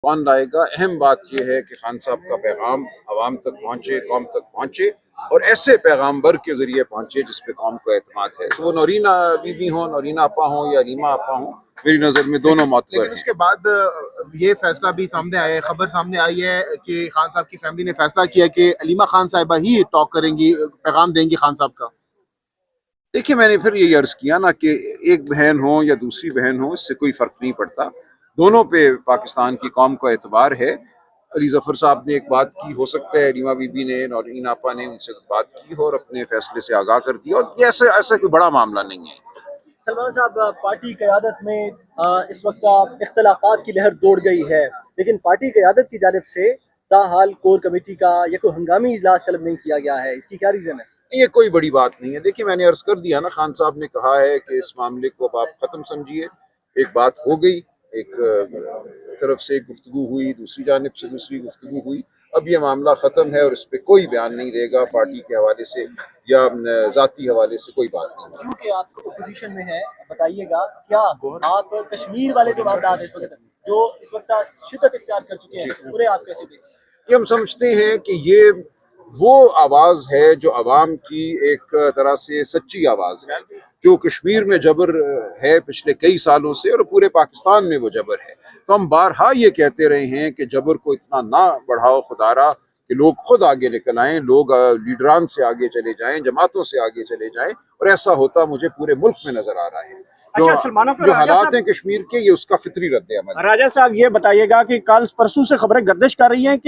कौन लाएगा। अहम बात यह है कि खान साहब का पैगाम आवाम तक पहुँचे, कौम तक पहुँचे और ऐसे पैगाम्बर के ज़रिए पहुँचे जिस पे कौम को एतमाद है। तो वो नौरीना बीबी हों, नौरीना आपा हों या रीमा आपा हों, मेरी नज़र में दोनों मोतबर लेकिन हैं। उसके बाद ये फैसला भी सामने आया है, खबर सामने आई है कि खान साहब की फैमिली ने फैसला किया कि अलीमा खान साहिबा ही टॉक करेंगी, पैगाम देंगी खान साहब का। देखिए, मैंने फिर यही अर्ज़ किया ना कि एक बहन हो या दूसरी बहन हो, इससे कोई फ़र्क नहीं पड़ता, दोनों पे पाकिस्तान की कौम को एतबार है। अली ज़फ़र साहब ने एक बात की, हो सकता है रीमा बीबी ने, नौरीन आपा ने उनसे बात की हो और अपने फैसले से आगाह कर दिया, और ये ऐसा कोई बड़ा मामला नहीं है। सलमान साहब, पार्टी क़यादत में इस वक्त इख्तलाफात की लहर दौड़ गई है, लेकिन पार्टी क़यादत की जानिब से ताहाल कोर कमेटी का या कोई हंगामी इजलास तलब नहीं किया गया है, इसकी क्या रीज़न है? ये कोई बड़ी बात नहीं है। देखिए, मैंने अर्ज़ कर दिया ना, खान साहब ने कहा है कि इस मामले को अब आप ख़त्म समझिए। एक बात हो गई, एक तरफ से एक गुफ्तगू हुई, दूसरी जानिब से दूसरी गुफ्तगू हुई, अब ये मामला ख़त्म है और इस पर कोई बयान नहीं रहेगा पार्टी के हवाले से या ज़ाती हवाले से कोई बात नहीं। क्योंकि आप अपोजिशन में हैं, बताइएगा क्या आप कश्मीर वाले जो मामलात इस वक्त जो इस वक्त शिद्दत इख्तियार कर चुके हैं, उन्हें आप कैसे देखें? ये हम समझते हैं कि ये वो आवाज़ है जो आवाम की एक तरह से सच्ची आवाज़ है, जो कश्मीर में जबर है पिछले कई सालों से और पूरे पाकिस्तान में वो जबर है। तो हम बारहा ये कहते रहे हैं कि जबर को इतना ना बढ़ाओ खुदारा कि लोग खुद आगे निकल आएँ, लोग लीडरान से आगे चले जाएं, जमातों से आगे चले जाएं, और ऐसा होता मुझे पूरे मुल्क में नज़र आ रहा है। जो हालात हैं कश्मीर के, ये उसका फितरी रद्द अमल है। राजा साहब, ये बताइएगा कि कल परसों से खबरें गर्दिश कर रही हैं कि